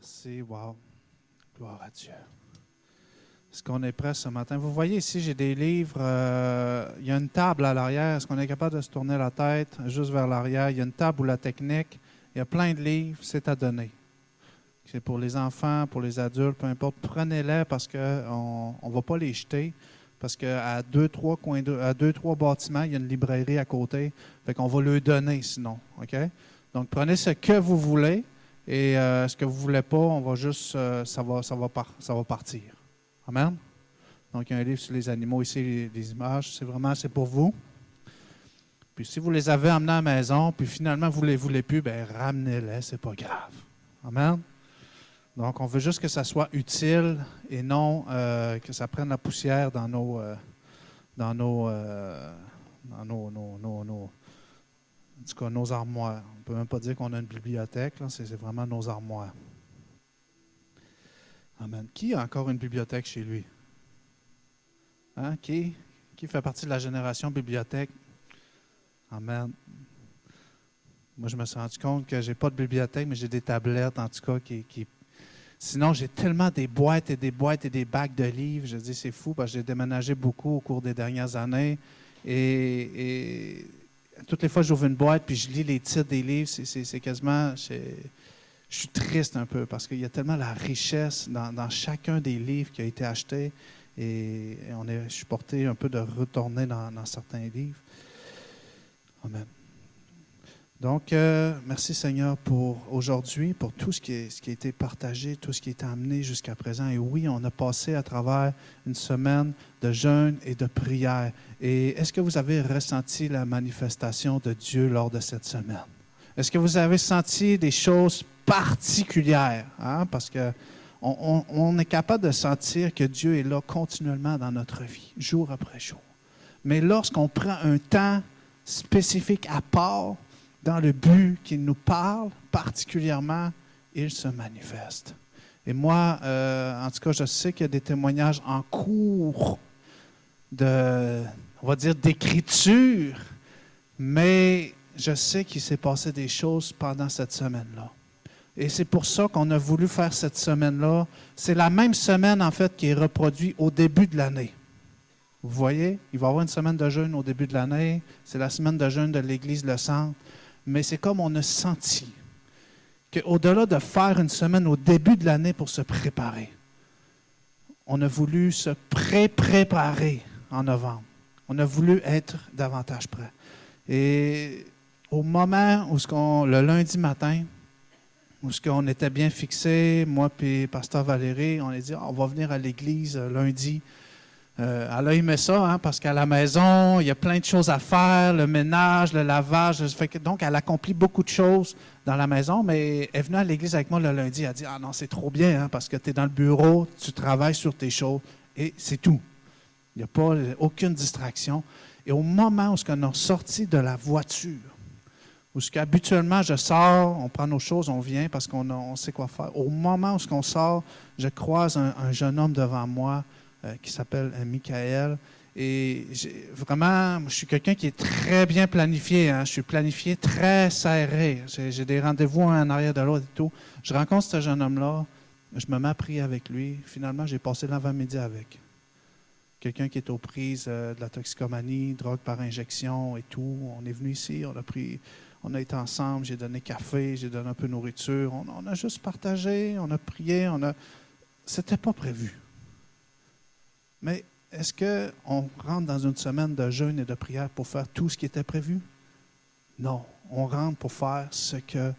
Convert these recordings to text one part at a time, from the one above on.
Merci, wow. Gloire à Dieu. Est-ce qu'on est prêt ce matin? Vous voyez ici, j'ai des livres. Il y a une table à l'arrière. Est-ce qu'on est capable de se tourner la tête juste vers l'arrière? Il y a une table où la technique, il y a plein de livres, c'est à donner. C'est pour les enfants, pour les adultes, peu importe. Prenez-les parce qu'on ne va pas les jeter. Parce qu'à deux, trois bâtiments, il y a une librairie à côté. Fait qu'on va le donner sinon. OK? Donc, prenez ce que vous voulez et ce que vous ne voulez pas, on va juste, ça va partir. Amen? Donc, il y a un livre sur les animaux ici, les images. C'est pour vous. Puis, si vous les avez amenés à la maison, puis finalement, vous ne les voulez plus, bien, ramenez-les, c'est pas grave. Amen? Donc, on veut juste que ça soit utile et non que ça prenne la poussière dans en tout cas, nos armoires. On ne peut même pas dire qu'on a une bibliothèque, là, c'est vraiment nos armoires. Amen. Qui a encore une bibliothèque chez lui? Hein? Qui fait partie de la génération bibliothèque? Amen. Moi, je me suis rendu compte que je n'ai pas de bibliothèque, mais j'ai des tablettes, en tout cas, qui... Sinon, j'ai tellement des boîtes et des boîtes et des bacs de livres. Je dis, c'est fou, parce que j'ai déménagé beaucoup au cours des dernières années. Et toutes les fois, j'ouvre une boîte puis je lis les titres des livres. C'est quasiment... Je suis triste un peu parce qu'il y a tellement la richesse dans chacun des livres qui a été acheté. Et je suis porté un peu de retourner dans certains livres. Amen. Donc, merci Seigneur pour aujourd'hui, pour tout ce qui a été partagé, tout ce qui a été amené jusqu'à présent. Et oui, on a passé à travers une semaine de jeûne et de prière. Et est-ce que vous avez ressenti la manifestation de Dieu lors de cette semaine? Est-ce que vous avez senti des choses particulières? Hein? Parce qu'on est capable de sentir que Dieu est là continuellement dans notre vie, jour après jour. Mais lorsqu'on prend un temps spécifique à part, dans le but qu'il nous parle, particulièrement, il se manifeste. Et moi, en tout cas, je sais qu'il y a des témoignages en cours on va dire, d'écriture, mais je sais qu'il s'est passé des choses pendant cette semaine-là. Et c'est pour ça qu'on a voulu faire cette semaine-là. C'est la même semaine, en fait, qui est reproduite au début de l'année. Vous voyez, il va y avoir une semaine de jeûne au début de l'année. C'est la semaine de jeûne de l'Église Le Centre. Mais c'est comme on a senti qu'au-delà de faire une semaine au début de l'année pour se préparer, on a voulu se préparer en novembre. On a voulu être davantage prêt. Et au moment où le lundi matin, où on était bien fixé, moi et Pasteur Valérie, on a dit on va venir à l'église lundi. Elle a aimé ça, hein, parce qu'à la maison, il y a plein de choses à faire, le ménage, le lavage. Donc, elle accomplit beaucoup de choses dans la maison, mais elle est venue à l'église avec moi le lundi. Elle a dit, ah non, c'est trop bien, hein, parce que tu es dans le bureau, tu travailles sur tes choses, et c'est tout. Il n'y a pas aucune distraction. Et au moment où on est sorti de la voiture, où habituellement je sors, on prend nos choses, on vient parce qu'on sait quoi faire. Au moment où on sort, je croise un jeune homme devant moi, qui s'appelle Michael. Et vraiment, je suis quelqu'un qui est très bien planifié. Hein. Je suis planifié très serré. J'ai des rendez-vous un en arrière de l'autre et tout. Je rencontre ce jeune homme-là. Je me mets à prier avec lui. Finalement, j'ai passé l'avant-midi avec. Quelqu'un qui est aux prises de la toxicomanie, drogue par injection et tout. On est venu ici, on a été ensemble. J'ai donné café, j'ai donné un peu de nourriture. On a juste partagé, on a prié. C'était pas prévu. Mais est-ce qu'on rentre dans une semaine de jeûne et de prière pour faire tout ce qui était prévu? Non. On rentre pour faire ce qu'il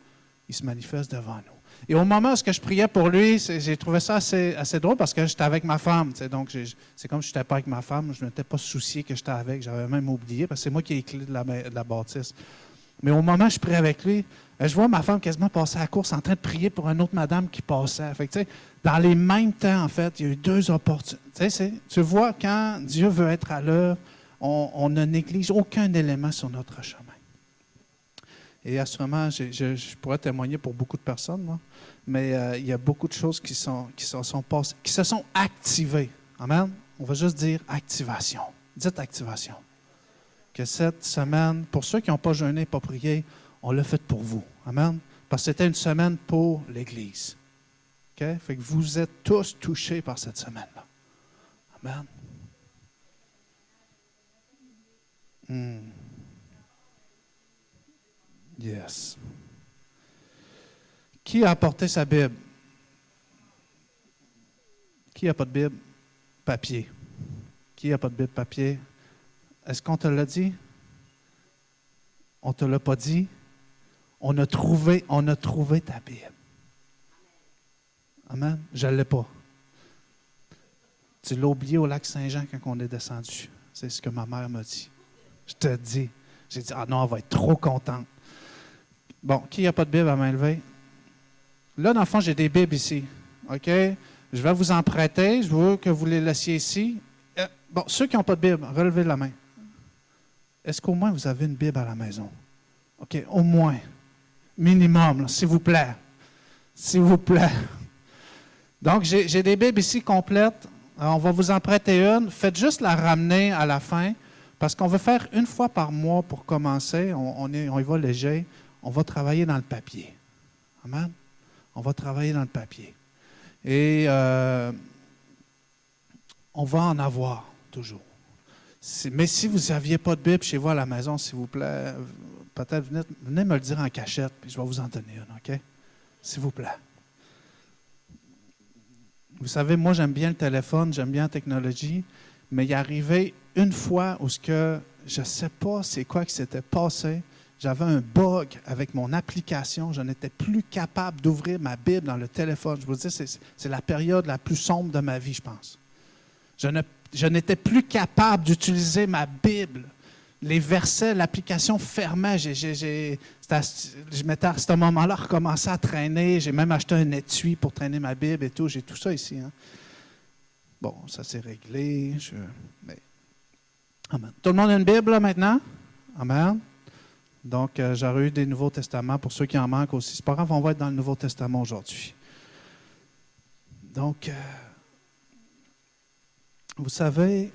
se manifeste devant nous. Et au moment où je priais pour lui, j'ai trouvé ça assez drôle parce que j'étais avec ma femme. Donc, c'est comme si je n'étais pas avec ma femme. Je ne m'étais pas soucié que j'étais avec. J'avais même oublié parce que c'est moi qui ai les clés de la bâtisse. Mais au moment où je priais avec lui, je vois ma femme quasiment passer à la course en train de prier pour une autre madame qui passait. Fait que, dans les mêmes temps, en fait, il y a eu deux opportunités. Tu vois, quand Dieu veut être à l'œuvre, on ne néglige aucun élément sur notre chemin. Et assurément, je pourrais témoigner pour beaucoup de personnes, moi, mais il y a beaucoup de choses qui se sont activées. Amen? On va juste dire activation. Dites activation. Que cette semaine, pour ceux qui n'ont pas jeûné, pas prié, on l'a fait pour vous. Amen? Parce que c'était une semaine pour l'Église. OK? Fait que vous êtes tous touchés par cette semaine-là. Amen. Yes. Qui a apporté sa Bible? Qui n'a pas de Bible? Papier. Qui n'a pas de Bible? Papier. Est-ce qu'on te l'a dit? On ne te l'a pas dit? On a trouvé ta Bible. Amen. Je ne l'ai pas. Tu l'as oublié au lac Saint-Jean quand on est descendu. C'est ce que ma mère m'a dit. Je te dis. J'ai dit, ah non, elle va être trop contente. Bon, qui n'a pas de Bible à main levée? Là, dans le fond, j'ai des Bibles ici. OK? Je vais vous en prêter. Je veux que vous les laissiez ici. Bon, ceux qui n'ont pas de Bible, relevez la main. Est-ce qu'au moins vous avez une Bible à la maison? OK, au moins. Minimum, là, s'il vous plaît. S'il vous plaît. Donc, j'ai des Bibles ici complètes. Alors, on va vous en prêter une. Faites juste la ramener à la fin, parce qu'on veut faire une fois par mois pour commencer. On y va léger. On va travailler dans le papier. Amen? On va travailler dans le papier. Et on va en avoir toujours. Mais si vous n'aviez pas de Bible chez vous à la maison, s'il vous plaît, peut-être venez me le dire en cachette, puis je vais vous en donner une, OK? S'il vous plaît. Vous savez, moi, j'aime bien le téléphone, j'aime bien la technologie, mais il est arrivé une fois où je ne sais pas c'est quoi qui s'était passé. J'avais un bug avec mon application. Je n'étais plus capable d'ouvrir ma Bible dans le téléphone. Je vous dis, c'est la période la plus sombre de ma vie, je pense. Je n'étais plus capable d'utiliser ma Bible. Les versets, l'application fermait. Je m'étais à ce moment-là recommencé à traîner. J'ai même acheté un étui pour traîner ma Bible et tout. J'ai tout ça ici. Hein. Bon, ça s'est réglé. Amen. Tout le monde a une Bible là, maintenant? Amen. Donc, j'aurais eu des Nouveaux Testaments. Pour ceux qui en manquent aussi, c'est pas grave, on va être dans le Nouveau Testament aujourd'hui. Donc, vous savez,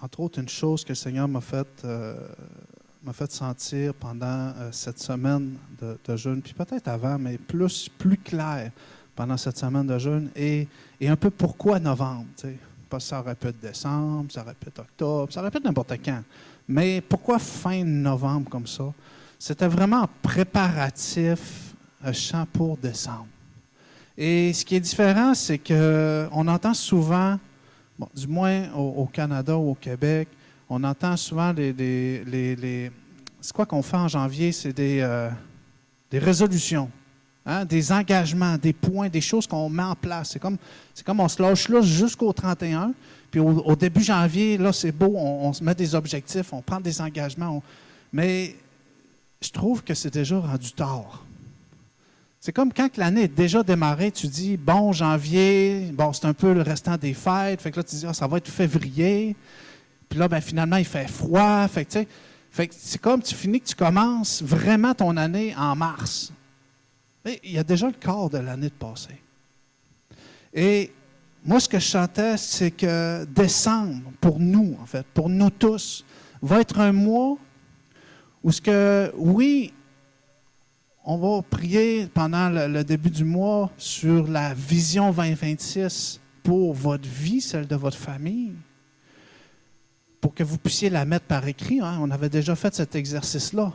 entre autres, une chose que le Seigneur m'a fait sentir pendant cette semaine de jeûne, puis peut-être avant, mais plus clair pendant cette semaine de jeûne, et un peu pourquoi novembre, tu sais. Parce que ça aurait pu être décembre, ça aurait pu être octobre, ça aurait pu être n'importe quand. Mais pourquoi fin novembre comme ça? C'était vraiment préparatif chant pour décembre. Et ce qui est différent, c'est qu'on entend souvent, bon, du moins au Canada ou au Québec, on entend souvent c'est quoi qu'on fait en janvier? C'est des résolutions, hein? Des engagements, des points, des choses qu'on met en place. C'est comme on se lâche là jusqu'au 31. Puis au début janvier, là, c'est beau, on se met des objectifs, on prend des engagements. Mais je trouve que c'est déjà rendu tard. C'est comme quand l'année est déjà démarrée, tu dis, bon, janvier, bon, c'est un peu le restant des fêtes. Fait que là, tu dis, ça va être février. Puis là, ben, finalement, il fait froid. Fait que c'est comme tu finis que tu commences vraiment ton année en mars. Mais il y a déjà le quart de l'année de passé. Et moi, ce que je sentais, c'est que décembre, pour nous, en fait, pour nous tous, va être un mois où oui, on va prier pendant le début du mois sur la vision 2026 pour votre vie, celle de votre famille, pour que vous puissiez la mettre par écrit. Hein. On avait déjà fait cet exercice-là.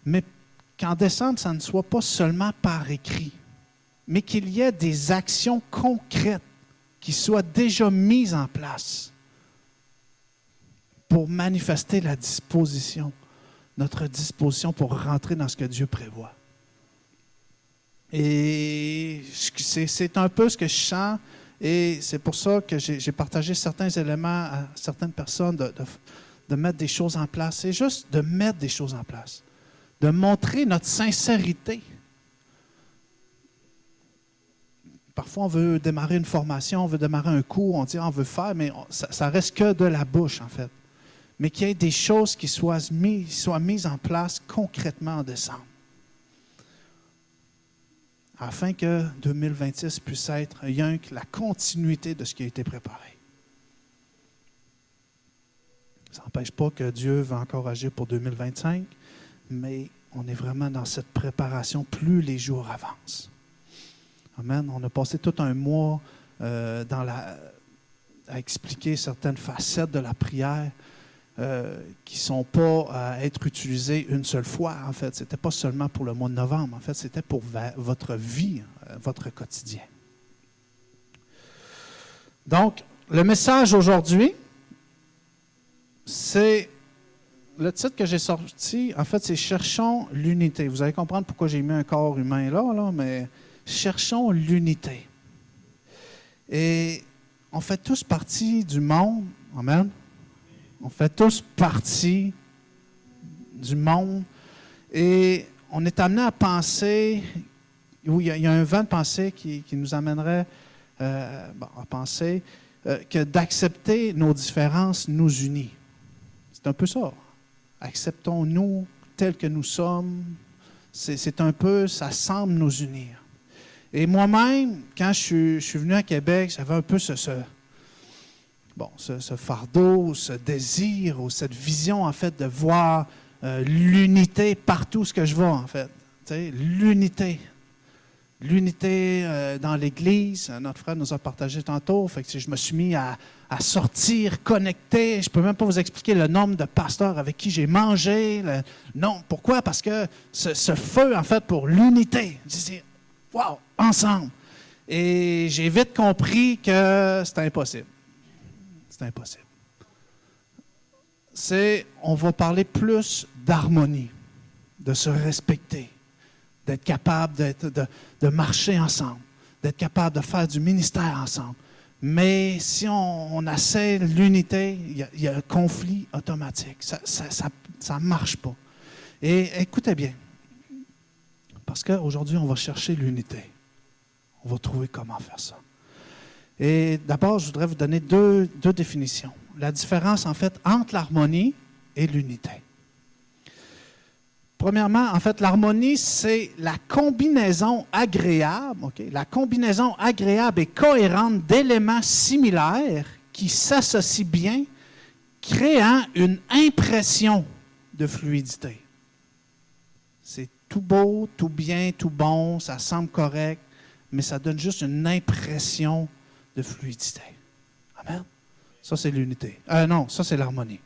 Mais qu'en décembre, ça ne soit pas seulement par écrit, mais qu'il y ait des actions concrètes qui soient déjà mises en place pour manifester la disposition, notre disposition pour rentrer dans ce que Dieu prévoit. Et c'est un peu ce que je sens, et c'est pour ça que j'ai partagé certains éléments à certaines personnes de mettre des choses en place. C'est juste de mettre des choses en place, de montrer notre sincérité. Parfois, on veut démarrer une formation, on veut démarrer un cours, on dit on veut faire, mais ça reste que de la bouche, en fait. Mais qu'il y ait des choses qui soient mises en place concrètement en décembre. Afin que 2026 puisse être rien que la continuité de ce qui a été préparé. Ça n'empêche pas que Dieu va encore agir pour 2025, mais on est vraiment dans cette préparation plus les jours avancent. Amen. On a passé tout un mois à expliquer certaines facettes de la prière qui ne sont pas à être utilisées une seule fois. En fait, ce n'était pas seulement pour le mois de novembre. En fait, c'était pour votre vie, votre quotidien. Donc, le message aujourd'hui, c'est le titre que j'ai sorti, en fait, c'est « Cherchons l'unité ». Vous allez comprendre pourquoi j'ai mis un corps humain là, mais cherchons l'unité. Et on fait tous partie du monde. Amen. On fait tous partie du monde. Et on est amené à penser, oui, il y a un vent de pensée qui nous amènerait à penser que d'accepter nos différences nous unit. C'est un peu ça. Acceptons-nous tels que nous sommes. C'est un peu, ça semble nous unir. Et moi-même, quand je suis venu à Québec, j'avais un peu ce fardeau, ce désir, ou cette vision, en fait, de voir l'unité partout où je vais, en fait. Tu sais, l'unité. L'unité dans l'Église, notre frère nous a partagé tantôt, fait que je me suis mis à sortir, connecter. Je ne peux même pas vous expliquer le nombre de pasteurs avec qui j'ai mangé. Non, pourquoi? Parce que ce feu, en fait, pour l'unité. Je disais, wow, ensemble. Et j'ai vite compris que c'était impossible. C'est impossible. On va parler plus d'harmonie, de se respecter, d'être capable de marcher ensemble, d'être capable de faire du ministère ensemble. Mais si on essaie l'unité, il y a un conflit automatique. Ça ne marche pas. Et écoutez bien, parce qu'aujourd'hui, on va chercher l'unité. On va trouver comment faire ça. Et d'abord, je voudrais vous donner deux définitions. La différence, en fait, entre l'harmonie et l'unité. Premièrement, en fait, l'harmonie, c'est la combinaison agréable, la combinaison agréable et cohérente d'éléments similaires qui s'associent bien, créant une impression de fluidité. C'est tout beau, tout bien, tout bon, ça semble correct, mais ça donne juste une impression de fluidité. Amen. Ça, c'est l'unité. Non, ça, c'est l'harmonie.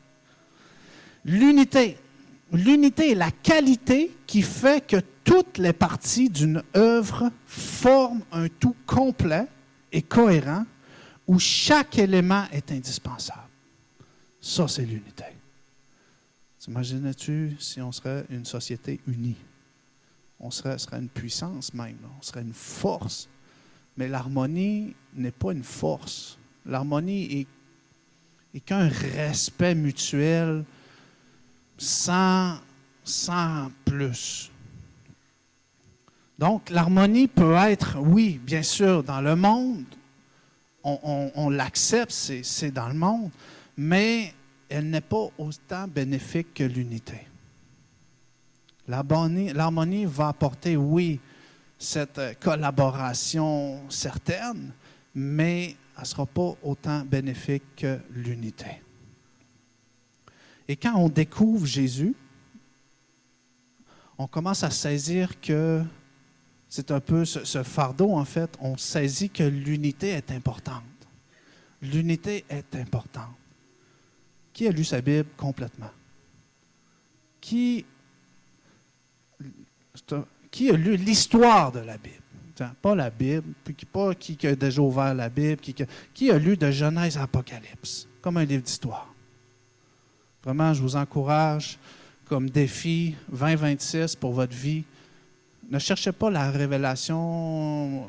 L'unité est la qualité qui fait que toutes les parties d'une œuvre forment un tout complet et cohérent où chaque élément est indispensable. Ça, c'est l'unité. T'imagines-tu si on serait une société unie? On serait une puissance même, on serait une force. Mais l'harmonie n'est pas une force. L'harmonie est qu'un respect mutuel sans plus. Donc, l'harmonie peut être, oui, bien sûr, dans le monde, on l'accepte, c'est dans le monde, mais elle n'est pas autant bénéfique que l'unité. L'harmonie va apporter, oui, cette collaboration certaine, mais elle ne sera pas autant bénéfique que l'unité. Et quand on découvre Jésus, on commence à saisir que c'est un peu ce fardeau, en fait, on saisit que l'unité est importante. L'unité est importante. Qui a lu sa Bible complètement? Qui a lu l'histoire de la Bible? Pas la Bible, pas qui a déjà ouvert la Bible, qui a lu de Genèse à Apocalypse, comme un livre d'histoire. Vraiment, je vous encourage comme défi 2026 pour votre vie. Ne cherchez pas la révélation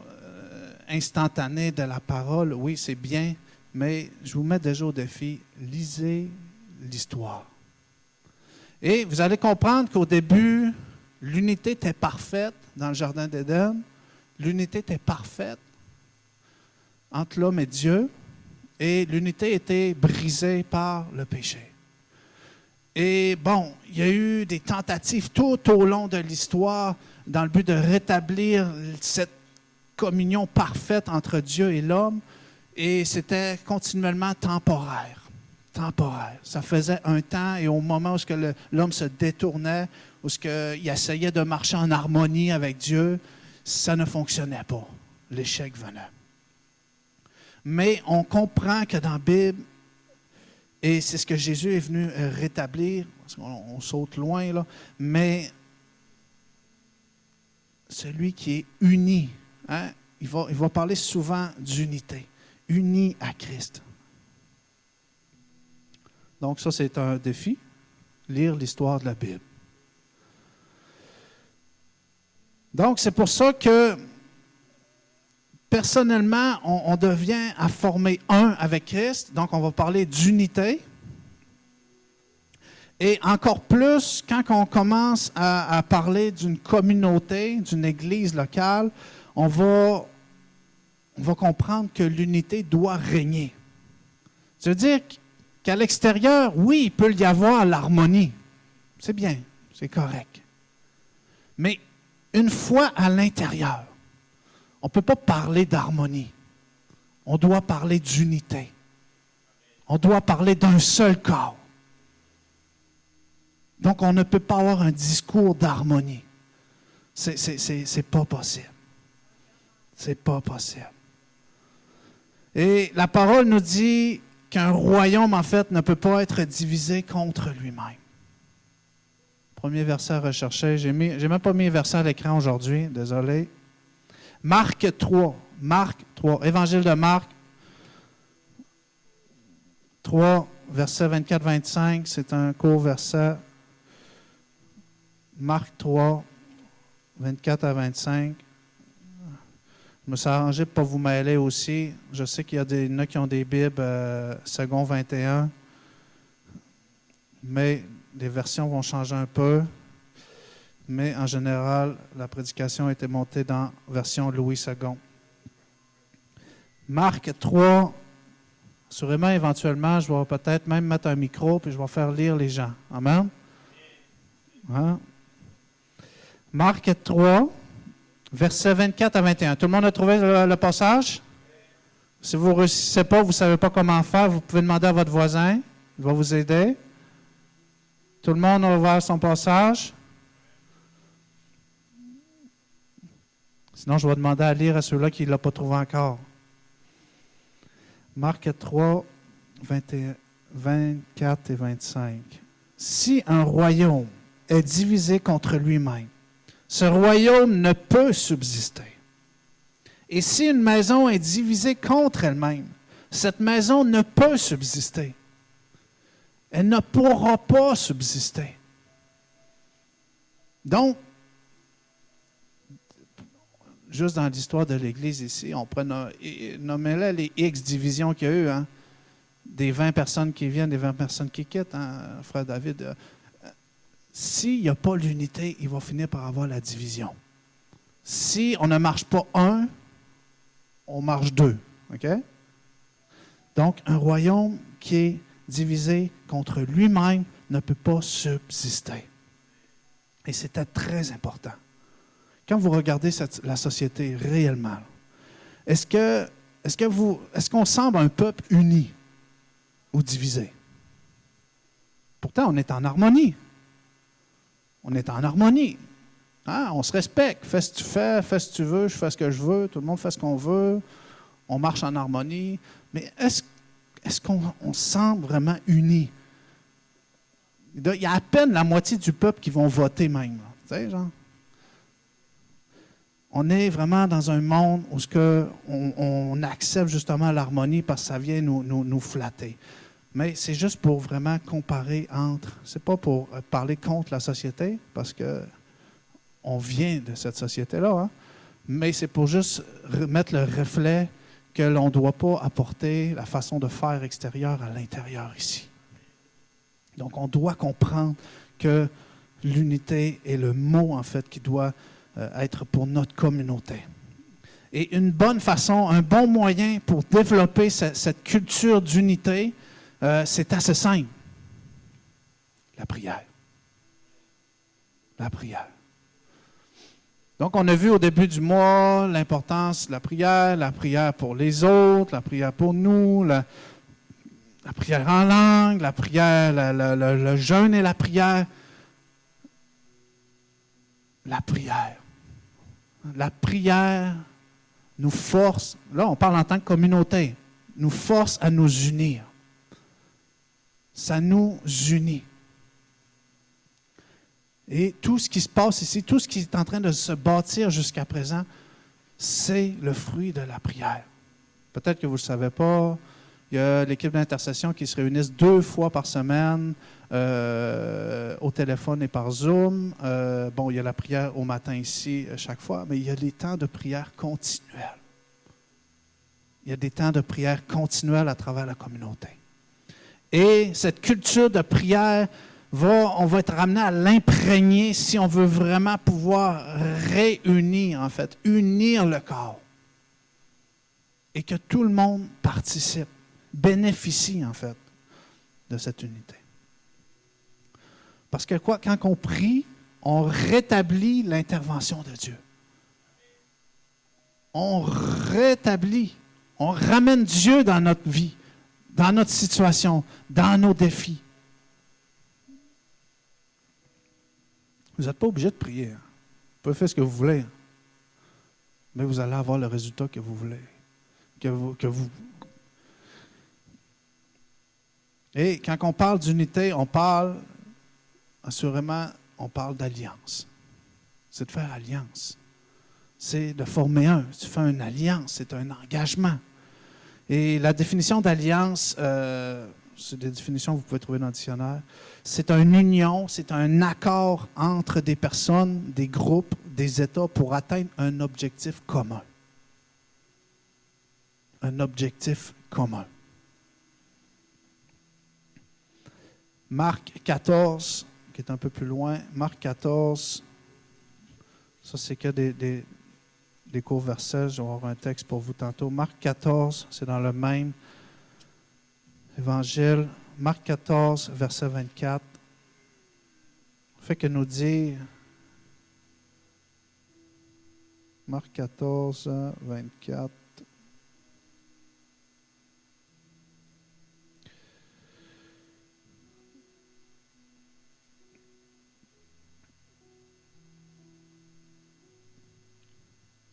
instantanée de la parole. Oui, c'est bien, mais je vous mets déjà au défi. Lisez l'histoire. Et vous allez comprendre qu'au début, l'unité était parfaite dans le Jardin d'Éden. L'unité était parfaite entre l'homme et Dieu. Et l'unité était brisée par le péché. Et bon, il y a eu des tentatives tout au long de l'histoire dans le but de rétablir cette communion parfaite entre Dieu et l'homme. Et c'était continuellement temporaire. Temporaire. Ça faisait un temps et au moment où l'homme se détournait, où il essayait de marcher en harmonie avec Dieu, ça ne fonctionnait pas. l'échec venait. Mais on comprend que dans la Bible, et c'est ce que Jésus est venu rétablir, parce qu'on saute loin, là, mais celui qui est uni, hein, il va parler souvent d'unité, uni à Christ. Donc ça, c'est un défi, lire l'histoire de la Bible. Donc c'est pour ça que personnellement, on devient à former un avec Christ. Donc, on va parler d'unité. Et encore plus, quand on commence à parler d'une communauté, d'une église locale, on va comprendre que l'unité doit régner. Ça veut dire qu'à l'extérieur, oui, il peut y avoir l'harmonie. C'est bien, c'est correct. Mais une fois à l'intérieur, on ne peut pas parler d'harmonie. On doit parler d'unité. On doit parler d'un seul corps. Donc, on ne peut pas avoir un discours d'harmonie. C'est pas possible. C'est pas possible. Et la parole nous dit qu'un royaume, en fait, ne peut pas être divisé contre lui-même. Premier verset à rechercher. J'ai même pas mis le verset à l'écran aujourd'hui. Désolé. Marc 3, Évangile de Marc 3, verset 24-25, c'est un court verset. Marc 3, 24 à 25. Je me suis arrangé pour ne pas vous mêler aussi. Je sais qu'il y en a qui ont des Bibles second 21, mais les versions vont changer un peu. Mais en général, la prédication a été montée dans version Louis II. Marc 3, sûrement, éventuellement, je vais peut-être même mettre un micro puis je vais faire lire les gens. Amen? Hein? Marc 3, versets 24 à 21. Tout le monde a trouvé le passage? Si vous ne réussissez pas, vous ne savez pas comment faire, vous pouvez demander à votre voisin. Il va vous aider. Tout le monde a ouvert son passage? Sinon, je vais demander à lire à ceux-là qui ne l'ont pas trouvé encore. Marc 3, 24 et 25. Si un royaume est divisé contre lui-même, ce royaume ne peut subsister. Et si une maison est divisée contre elle-même, cette maison ne peut subsister. Elle ne pourra pas subsister. Donc, juste dans l'histoire de l'Église ici, on pourrait nommer les X divisions qu'il y a eu. Hein? Des 20 personnes qui viennent, des 20 personnes qui quittent. Hein? Frère David, s'il n'y a pas l'unité, il va finir par avoir la division. Si on ne marche pas un, on marche deux. OK? Donc, un royaume qui est divisé contre lui-même ne peut pas subsister. Et c'était très important. Quand vous regardez la société réellement, est-ce qu'on semble un peuple uni ou divisé? Pourtant, on est en harmonie. On est en harmonie. Hein? On se respecte. Fais ce que tu fais ce que tu veux, je fais ce que je veux, tout le monde fait ce qu'on veut. On marche en harmonie. Mais est-ce qu'on se sent vraiment unis? Il y a à peine la moitié du peuple qui vont voter même. Tu sais, genre? On est vraiment dans un monde où on accepte justement l'harmonie parce que ça vient nous flatter. Mais c'est juste pour vraiment comparer entre. C'est pas pour parler contre la société, parce qu'on vient de cette société-là, hein? Mais c'est pour juste mettre le reflet que l'on ne doit pas apporter la façon de faire extérieure à l'intérieur ici. Donc, on doit comprendre que l'unité est le mot, en fait, qui doit être pour notre communauté. Et une bonne façon, un bon moyen pour développer cette culture d'unité, c'est assez simple. La prière. La prière. Donc, on a vu au début du mois l'importance de la prière pour les autres, la prière pour nous, la prière en langue, la prière, le jeûne et la prière. La prière. La prière nous force, là on parle en tant que communauté, nous force à nous unir. Ça nous unit. Et tout ce qui se passe ici, tout ce qui est en train de se bâtir jusqu'à présent, c'est le fruit de la prière. Peut-être que vous ne le savez pas, il y a l'équipe d'intercession qui se réunissent 2 fois par semaine au téléphone et par Zoom. Il y a la prière au matin ici chaque fois, mais il y a des temps de prière continuels. Il y a des temps de prière continuels à travers la communauté. Et cette culture de prière, on va être ramené à l'imprégner si on veut vraiment pouvoir réunir, en fait, unir le corps. Et que tout le monde participe, bénéficie, en fait, de cette unité. Parce que quand on prie, on rétablit l'intervention de Dieu. On rétablit, on ramène Dieu dans notre vie, dans notre situation, dans nos défis. Vous n'êtes pas obligé de prier. Vous pouvez faire ce que vous voulez. Mais vous allez avoir le résultat que vous voulez. Et quand on parle d'unité, on parle d'alliance. C'est de faire alliance. C'est de former tu fais une alliance, c'est un engagement. Et la définition d'alliance, c'est des définitions que vous pouvez trouver dans le dictionnaire, c'est une union, c'est un accord entre des personnes, des groupes, des États pour atteindre un objectif commun. Un objectif commun. Marc 14, qui est un peu plus loin, Marc 14, ça c'est que des courts versets, je vais avoir un texte pour vous tantôt. Marc 14, c'est dans le même évangile. Marc 14, verset 24, fait que nous dit, Marc 14, 24,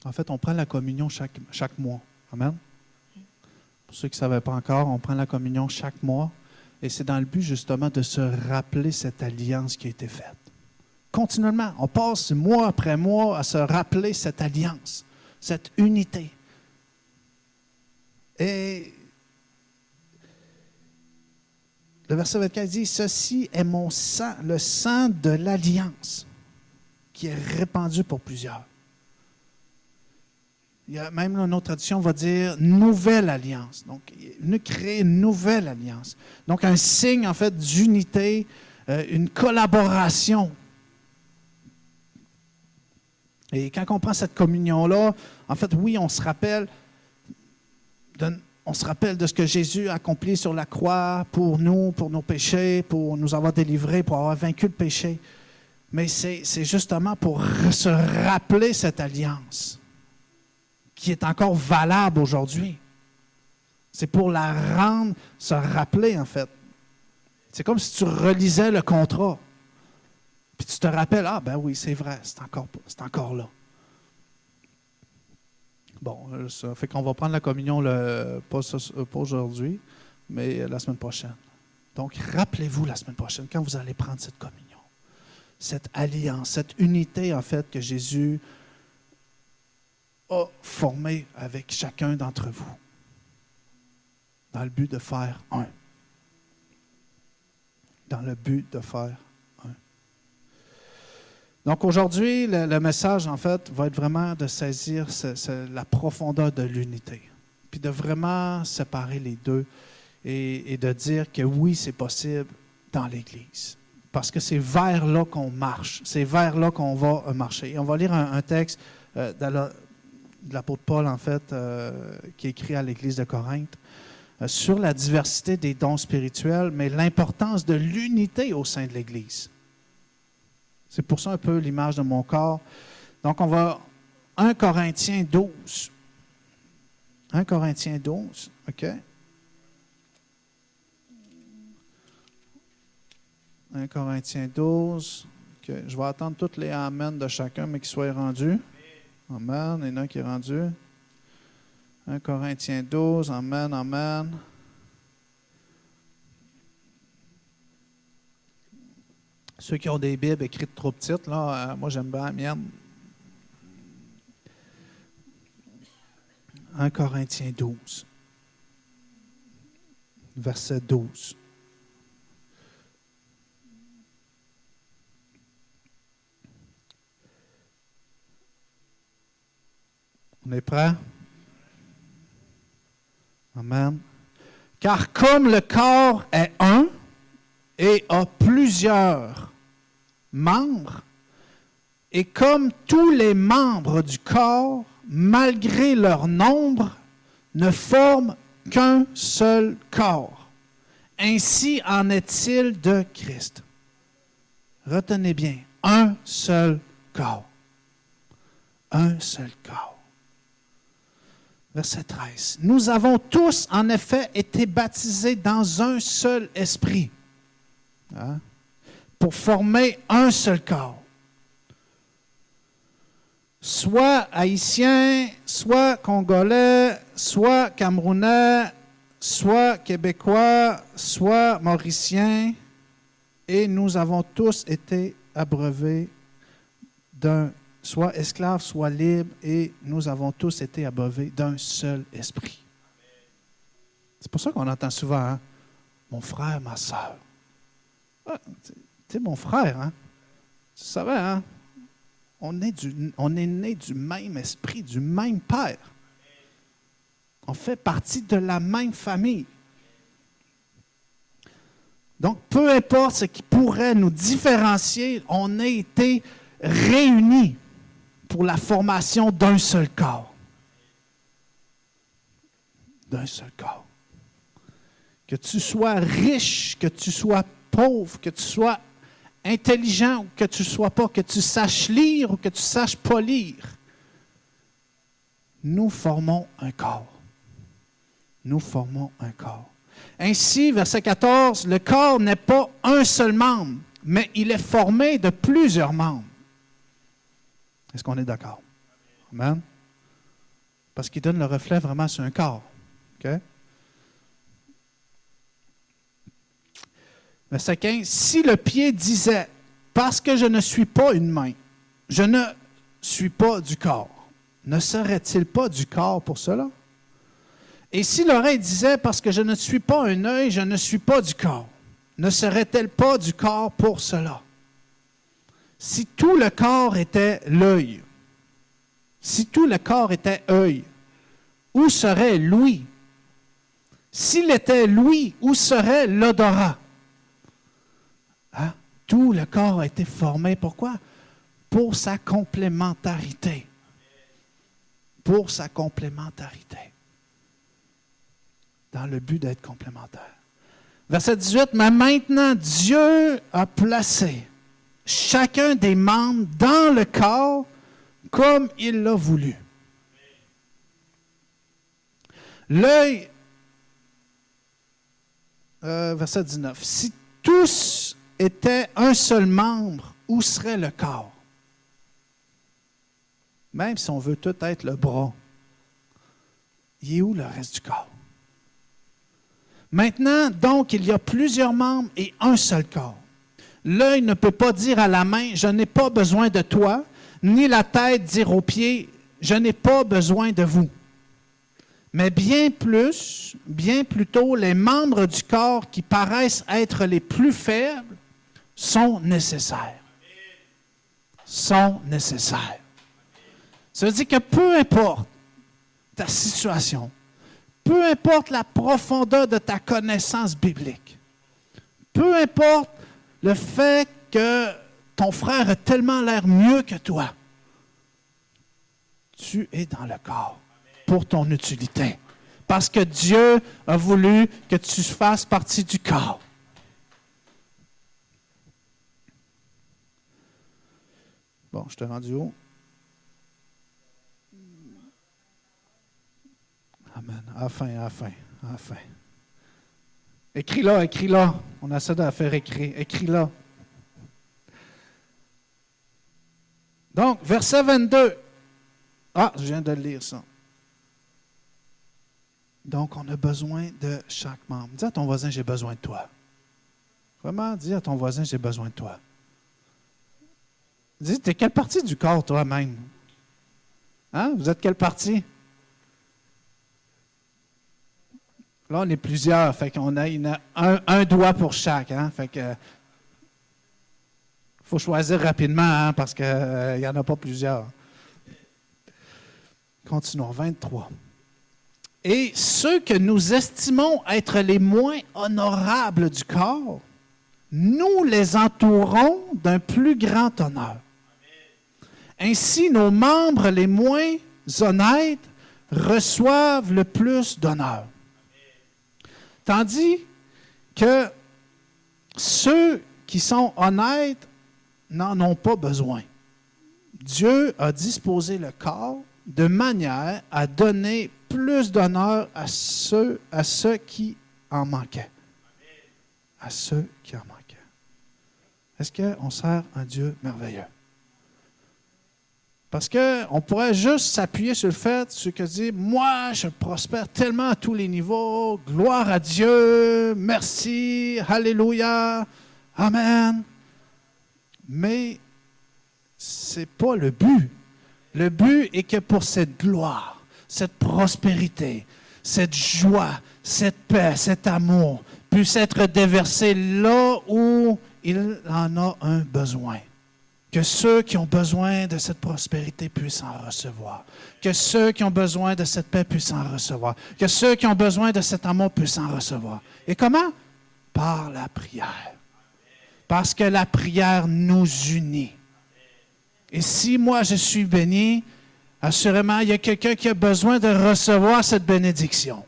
en fait, on prend la communion chaque mois. Amen. Pour ceux qui ne savaient pas encore, on prend la communion chaque mois. Et c'est dans le but, justement, de se rappeler cette alliance qui a été faite. Continuellement, on passe mois après mois à se rappeler cette alliance, cette unité. Et le verset 24 dit, « Ceci est mon sang, le sang de l'alliance, qui est répandu pour plusieurs. » Il y a même une autre traduction va dire nouvelle alliance. Donc, créer une nouvelle alliance. Donc, un signe, en fait, d'unité, une collaboration. Et quand on prend cette communion-là, en fait, oui, on se rappelle de ce que Jésus a accompli sur la croix pour nous, pour nos péchés, pour nous avoir délivrés, pour avoir vaincu le péché. Mais c'est justement pour se rappeler cette alliance qui est encore valable aujourd'hui. C'est pour la rendre, se rappeler, en fait. C'est comme si tu relisais le contrat. Puis tu te rappelles, ah ben oui, c'est vrai, c'est encore là. Bon, ça fait qu'on va prendre la communion, pas aujourd'hui, mais la semaine prochaine. Donc, rappelez-vous la semaine prochaine, quand vous allez prendre cette communion, cette alliance, cette unité, en fait, que Jésus a formé avec chacun d'entre vous dans le but de faire un. Dans le but de faire un. Donc aujourd'hui, le message, en fait, va être vraiment de saisir la profondeur de l'unité, puis de vraiment séparer les deux et de dire que oui, c'est possible dans l'Église. Parce que c'est vers là qu'on marche, c'est vers là qu'on va marcher. Et on va lire un texte de l'apôtre Paul, en fait, qui est écrit à l'Église de Corinthe, sur la diversité des dons spirituels, mais l'importance de l'unité au sein de l'Église. C'est pour ça un peu l'image de mon corps. Donc, on va 1 Corinthiens 12. 1 Corinthiens 12, OK? 1 Corinthiens 12. OK. Je vais attendre toutes les amens de chacun, mais qu'ils soient rendus. Amen. Il y en a un qui est rendu. 1 Corinthiens 12, amen, amen. Ceux qui ont des Bibles écrites trop petites, là, moi j'aime bien la mienne. 1 Corinthiens 12, verset 12. On est prêt? Amen. Car comme le corps est un et a plusieurs membres, et comme tous les membres du corps, malgré leur nombre, ne forment qu'un seul corps, ainsi en est-il de Christ. Retenez bien, un seul corps. Un seul corps. Verset 13. Nous avons tous, en effet, été baptisés dans un seul esprit, hein, pour former un seul corps. Soit haïtien, soit congolais, soit camerounais, soit québécois, soit mauricien, et nous avons tous été abreuvés soit esclaves, soit libres, et nous avons tous été abreuvés d'un seul esprit. C'est pour ça qu'on entend souvent, hein, mon frère, ma soeur. Ah, tu sais, mon frère, hein? Tu savais, hein? On est né du même esprit, du même Père. On fait partie de la même famille. Donc, peu importe ce qui pourrait nous différencier, on a été réunis pour la formation d'un seul corps. D'un seul corps. Que tu sois riche, que tu sois pauvre, que tu sois intelligent ou que tu ne sois pas, que tu saches lire ou que tu ne saches pas lire, nous formons un corps. Nous formons un corps. Ainsi, verset 14, le corps n'est pas un seul membre, mais il est formé de plusieurs membres. Est-ce qu'on est d'accord? Amen? Parce qu'il donne le reflet vraiment sur un corps. Okay? Verset 15. Si le pied disait, parce que je ne suis pas une main, je ne suis pas du corps, ne serait-il pas du corps pour cela? Et si l'oreille disait, parce que je ne suis pas un œil, je ne suis pas du corps, ne serait-elle pas du corps pour cela? Si tout le corps était l'œil, si tout le corps était œil, où serait l'ouïe? S'il était l'ouïe, où serait l'odorat? Hein? Tout le corps a été formé, pourquoi? Pour sa complémentarité. Pour sa complémentarité. Dans le but d'être complémentaire. Verset 18, mais maintenant Dieu a placé chacun des membres dans le corps comme il l'a voulu. L'œil, verset 19, si tous étaient un seul membre, où serait le corps? Même si on veut tout être le bras, il est où le reste du corps? Maintenant, donc, il y a plusieurs membres et un seul corps. L'œil ne peut pas dire à la main, je n'ai pas besoin de toi, ni la tête dire aux pieds, je n'ai pas besoin de vous. Mais bien plutôt, les membres du corps qui paraissent être les plus faibles sont nécessaires. Sont nécessaires. Ça veut dire que peu importe ta situation, peu importe la profondeur de ta connaissance biblique, peu importe le fait que ton frère a tellement l'air mieux que toi, tu es dans le corps pour ton utilité. Parce que Dieu a voulu que tu fasses partie du corps. Bon, je t'ai rendu où? Amen. À la fin. Écris-la. On essaie de la faire écrire. Écris-la. Donc, verset 22. Ah, je viens de le lire ça. Donc, on a besoin de chaque membre. Dis à ton voisin, j'ai besoin de toi. Vraiment, dis à ton voisin, j'ai besoin de toi. Dis, t'es quelle partie du corps, toi-même? Hein? Vous êtes quelle partie? Là, on est plusieurs. Fait qu'on a, il y en a un doigt pour chaque. Hein? Fait que faut choisir rapidement, hein, parce qu'il n'y en a pas plusieurs. Continuons, 23. Et ceux que nous estimons être les moins honorables du corps, nous les entourons d'un plus grand honneur. Ainsi, nos membres les moins honnêtes reçoivent le plus d'honneur. Tandis que ceux qui sont honnêtes n'en ont pas besoin. Dieu a disposé le corps de manière à donner plus d'honneur à ceux qui en manquaient. À ceux qui en manquaient. Est-ce qu'on sert un Dieu merveilleux? Parce qu'on pourrait juste s'appuyer sur le fait, ce que dit, moi, je prospère tellement à tous les niveaux, gloire à Dieu, merci, alléluia, amen. Mais ce n'est pas le but. Le but est que pour cette gloire, cette prospérité, cette joie, cette paix, cet amour puisse être déversé là où il en a un besoin. Que ceux qui ont besoin de cette prospérité puissent en recevoir. Que ceux qui ont besoin de cette paix puissent en recevoir. Que ceux qui ont besoin de cet amour puissent en recevoir. Et comment? Par la prière. Parce que la prière nous unit. Et si moi je suis béni, assurément, il y a quelqu'un qui a besoin de recevoir cette bénédiction.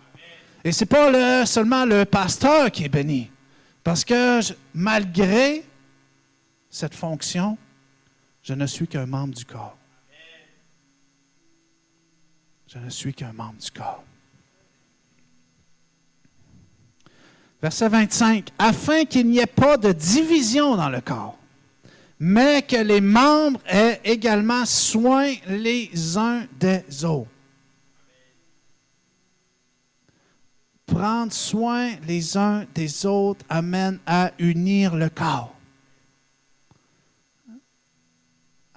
Et ce n'est pas seulement le pasteur qui est béni. Parce que malgré cette fonction, je ne suis qu'un membre du corps. Je ne suis qu'un membre du corps. Verset 25. Afin qu'il n'y ait pas de division dans le corps, mais que les membres aient également soin les uns des autres. Prendre soin les uns des autres amène à unir le corps.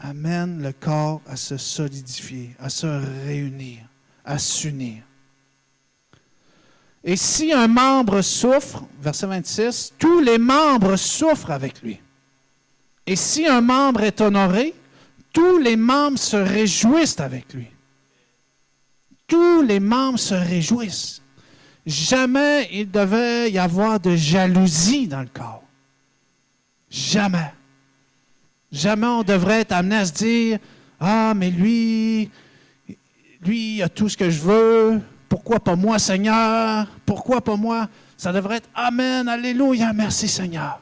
Amène le corps à se solidifier, à se réunir, à s'unir. Et si un membre souffre, verset 26, tous les membres souffrent avec lui. Et si un membre est honoré, tous les membres se réjouissent avec lui. Tous les membres se réjouissent. Jamais il devait y avoir de jalousie dans le corps. Jamais. Jamais on devrait être amené à se dire « Ah, mais lui, il a tout ce que je veux. Pourquoi pas moi, Seigneur? Pourquoi pas moi? » Ça devrait être « Amen, Alléluia, merci Seigneur. »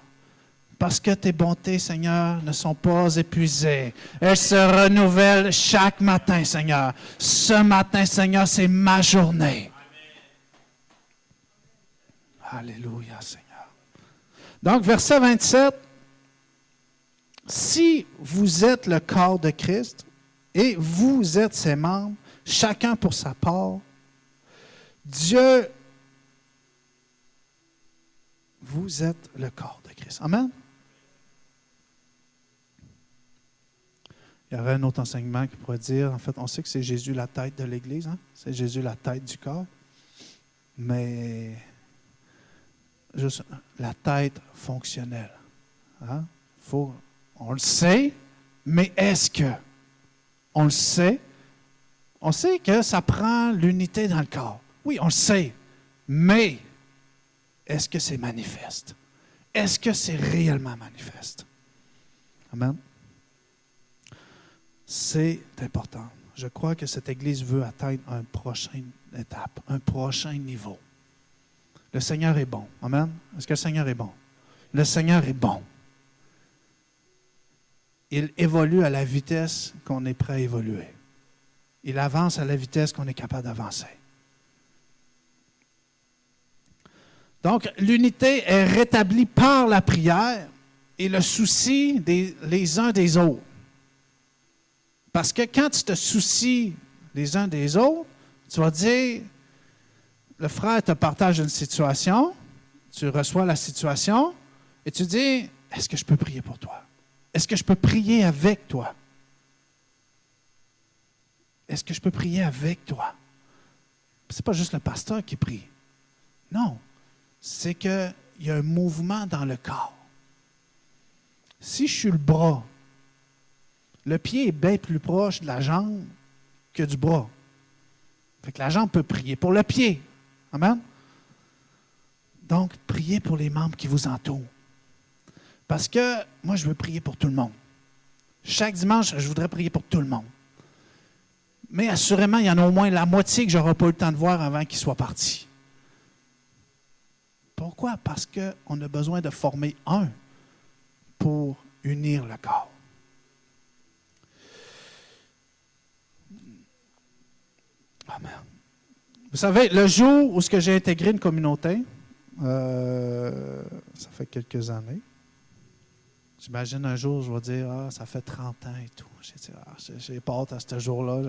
Parce que tes bontés, Seigneur, ne sont pas épuisées. Elles se renouvellent chaque matin, Seigneur. Ce matin, Seigneur, c'est ma journée. Alléluia, Seigneur. Donc, verset 27. Si vous êtes le corps de Christ et vous êtes ses membres, chacun pour sa part, Dieu, vous êtes le corps de Christ. Amen. Il y aurait un autre enseignement qui pourrait dire, en fait, on sait que c'est Jésus la tête de l'Église, hein? C'est Jésus la tête du corps, mais juste la tête fonctionnelle. Hein? On le sait, mais est-ce que on le sait? On sait que ça prend l'unité dans le corps. Oui, on le sait, mais est-ce que c'est manifeste? Est-ce que c'est réellement manifeste? Amen. C'est important. Je crois que cette Église veut atteindre une prochaine étape, un prochain niveau. Le Seigneur est bon. Amen. Est-ce que le Seigneur est bon? Le Seigneur est bon. Il évolue à la vitesse qu'on est prêt à évoluer. Il avance à la vitesse qu'on est capable d'avancer. Donc, l'unité est rétablie par la prière et le souci les uns des autres. Parce que quand tu te soucies les uns des autres, tu vas dire, le frère te partage une situation, tu reçois la situation et tu dis, est-ce que je peux prier pour toi? Est-ce que je peux prier avec toi? Est-ce que je peux prier avec toi? Ce n'est pas juste le pasteur qui prie. Non, c'est qu'il y a un mouvement dans le corps. Si je suis le bras, le pied est bien plus proche de la jambe que du bras. Fait que la jambe peut prier pour le pied. Amen? Donc, priez pour les membres qui vous entourent. Parce que moi, je veux prier pour tout le monde. Chaque dimanche, je voudrais prier pour tout le monde. Mais assurément, il y en a au moins la moitié que je n'aurai pas eu le temps de voir avant qu'ils soient partis. Pourquoi? Parce qu'on a besoin de former un pour unir le corps. Amen. Vous savez, le jour où j'ai intégré une communauté, ça fait quelques années, j'imagine un jour, je vais dire, ça fait 30 ans et tout. J'ai pas hâte à ce jour-là.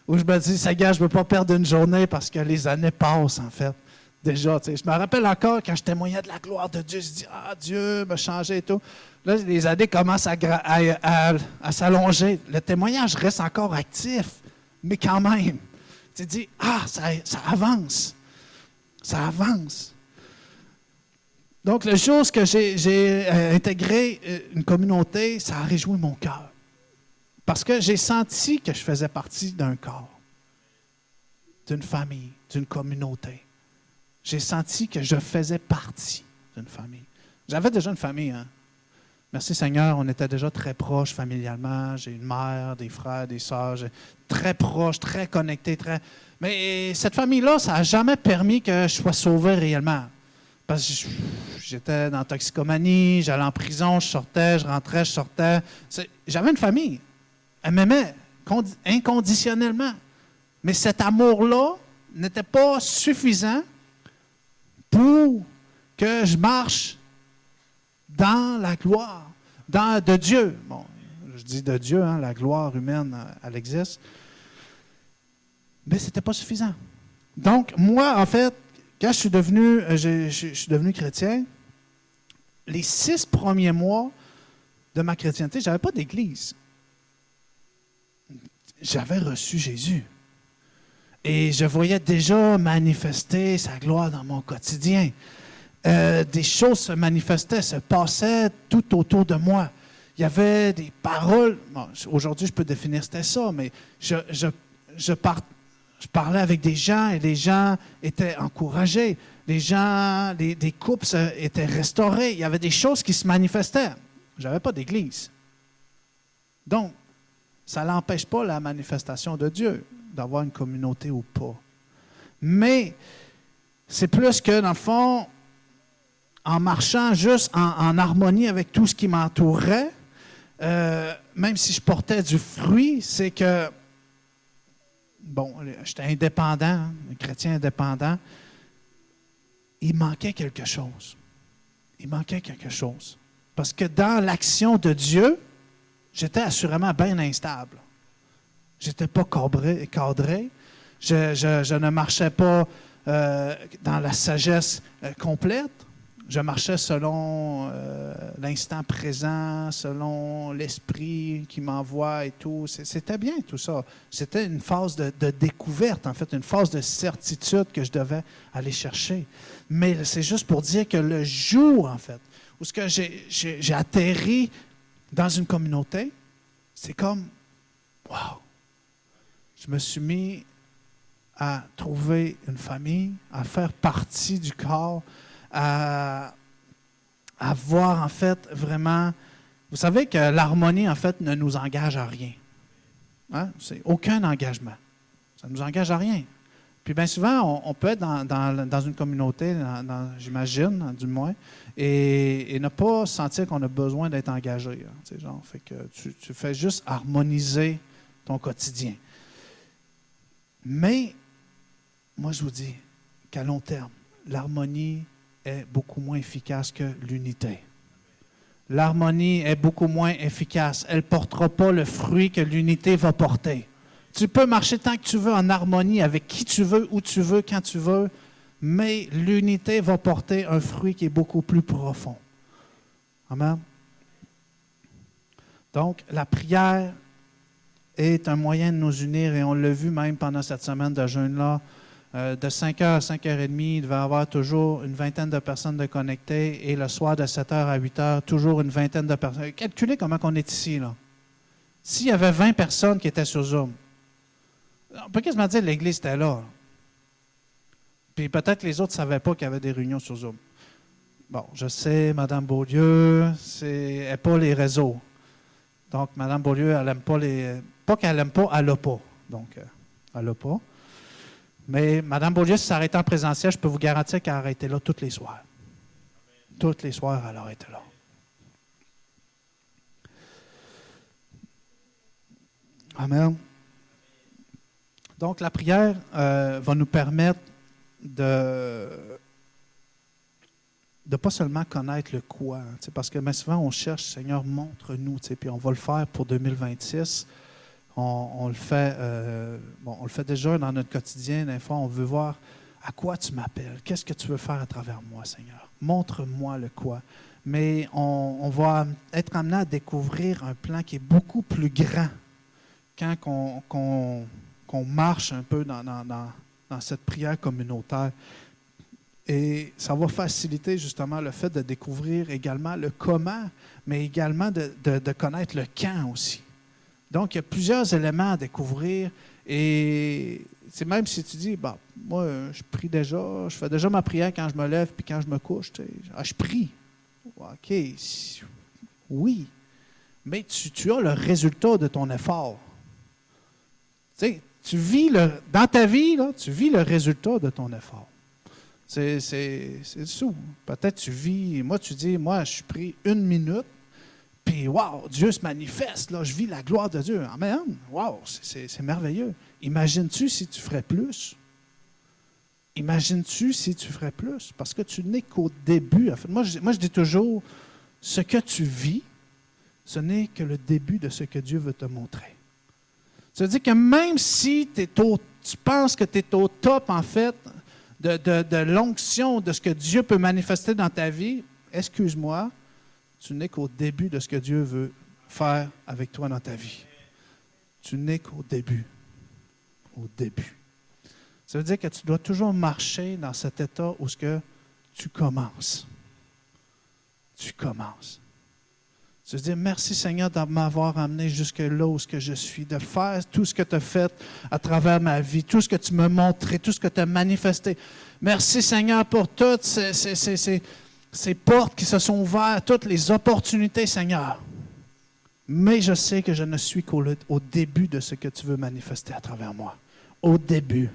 Où je me dis, Seigneur, je ne veux pas perdre une journée parce que les années passent, en fait. Déjà, je me rappelle encore quand je témoignais de la gloire de Dieu, je dis, Dieu m'a changé et tout. Là, les années commencent à s'allonger. Le témoignage reste encore actif, mais quand même. Tu dis, ça avance. Ça avance. Donc, le jour où j'ai intégré une communauté, ça a réjoui mon cœur. Parce que j'ai senti que je faisais partie d'un corps, d'une famille, d'une communauté. J'ai senti que je faisais partie d'une famille. J'avais déjà une famille, hein? Merci Seigneur, on était déjà très proches familialement. J'ai une mère, des frères, des sœurs, très proches, très connectés. Mais cette famille-là, ça n'a jamais permis que je sois sauvé réellement. Parce que j'étais dans la toxicomanie, j'allais en prison, je sortais, je rentrais, je sortais. J'avais une famille. Elle m'aimait inconditionnellement. Mais cet amour-là n'était pas suffisant pour que je marche dans la gloire de Dieu. Bon, je dis de Dieu, hein, la gloire humaine, elle existe. Mais ce n'était pas suffisant. Donc, moi, en fait, quand je suis devenu chrétien, les 6 premiers mois de ma chrétienté, je n'avais pas d'église. J'avais reçu Jésus. Et je voyais déjà manifester sa gloire dans mon quotidien. Des choses se manifestaient, se passaient tout autour de moi. Il y avait des paroles. Bon, aujourd'hui, je peux définir c'était ça, mais je parlais avec des gens et les gens étaient encouragés. Les gens, des couples étaient restaurés. Il y avait des choses qui se manifestaient. Je n'avais pas d'église. Donc, ça n'empêche pas la manifestation de Dieu, d'avoir une communauté ou pas. Mais c'est plus que, dans le fond, en marchant juste en harmonie avec tout ce qui m'entourait, même si je portais du fruit, c'est que, bon, j'étais indépendant, un chrétien indépendant, il manquait quelque chose. Il manquait quelque chose. Parce que dans l'action de Dieu, j'étais assurément bien instable. Je n'étais pas cadré. Je ne marchais pas dans la sagesse complète. Je marchais selon l'instant présent, selon l'esprit qui m'envoie et tout. C'était bien tout ça. C'était une phase de découverte, en fait, une phase de certitude que je devais aller chercher. Mais c'est juste pour dire que le jour, en fait, où j'ai atterri dans une communauté, c'est comme, wow! Je me suis mis à trouver une famille, à faire partie du corps, à voir, en fait, vraiment... Vous savez que l'harmonie, en fait, ne nous engage à rien. Hein? C'est aucun engagement. Ça ne nous engage à rien. Puis bien souvent, on peut être dans une communauté, j'imagine, du moins, et ne pas sentir qu'on a besoin d'être engagé. Hein, genre, fait que tu fais juste harmoniser ton quotidien. Mais, moi, je vous dis qu'à long terme, l'harmonie est beaucoup moins efficace que l'unité. L'harmonie est beaucoup moins efficace. Elle ne portera pas le fruit que l'unité va porter. Tu peux marcher tant que tu veux en harmonie avec qui tu veux, où tu veux, quand tu veux. mais l'unité va porter un fruit qui est beaucoup plus profond. Amen. Donc, la prière est un moyen de nous unir et on l'a vu même pendant cette semaine de jeûne-là. De 5h à 5h30, il devait y avoir toujours une vingtaine de personnes de connectées et le soir de 7h à 8h, toujours une vingtaine de personnes. Calculez comment on est ici, là. S'il y avait 20 personnes qui étaient sur Zoom, on peut quasiment dire que l'Église était là. Puis peut-être que les autres ne savaient pas qu'il y avait des réunions sur Zoom. Bon, je sais, Mme Beaulieu, elle n'a pas les réseaux. Donc, Mme Beaulieu, elle n'aime pas les... Pas qu'elle n'aime pas, elle n'a pas. Donc, elle n'a pas. Mais Mme Beaulieu, si ça aurait été en présentiel, je peux vous garantir qu'elle aurait été là tous les soirs. Tous les soirs, elle aurait été là. Amen. Donc, la prière va nous permettre de pas seulement connaître le quoi. Hein, parce que bien souvent, on cherche, Seigneur, montre-nous, puis on va le faire pour 2026. On le fait, on le fait déjà dans notre quotidien. Des fois, on veut voir à quoi tu m'appelles. Qu'est-ce que tu veux faire à travers moi, Seigneur? Montre-moi le quoi. Mais on va être amené à découvrir un plan qui est beaucoup plus grand quand qu'on marche un peu dans cette prière communautaire. Et ça va faciliter justement le fait de découvrir également le comment, mais également de connaître le quand aussi. Donc, il y a plusieurs éléments à découvrir et c'est même si tu dis, bon, moi, je prie déjà, je fais déjà ma prière quand je me lève puis quand je me couche, je prie. OK, oui, mais tu as le résultat de ton effort. Tu vis dans ta vie, là, tu vis le résultat de ton effort. C'est ça. Peut-être tu vis, moi tu dis, moi je prie 1 minute, puis wow, Dieu se manifeste, là, je vis la gloire de Dieu. Amen. Wow, c'est merveilleux. Imagines-tu si tu ferais plus? Imagines-tu si tu ferais plus? Parce que tu n'es qu'au début. En fait, moi, je dis toujours, ce que tu vis, ce n'est que le début de ce que Dieu veut te montrer. Ça veut dire que même si tu penses que tu es au top, en fait, de l'onction, de ce que Dieu peut manifester dans ta vie, excuse-moi, tu n'es qu'au début de ce que Dieu veut faire avec toi dans ta vie. Tu n'es qu'au début. Au début. Ça veut dire que tu dois toujours marcher dans cet état où tu commences. Tu commences. Ça veut dire, merci Seigneur de m'avoir amené jusque là où je suis, de faire tout ce que tu as fait à travers ma vie, tout ce que tu m'as montré, tout ce que tu as manifesté. Merci Seigneur pour toutes ces portes qui se sont ouvertes, toutes les opportunités, Seigneur. Mais je sais que je ne suis qu'au début de ce que tu veux manifester à travers moi. Au début.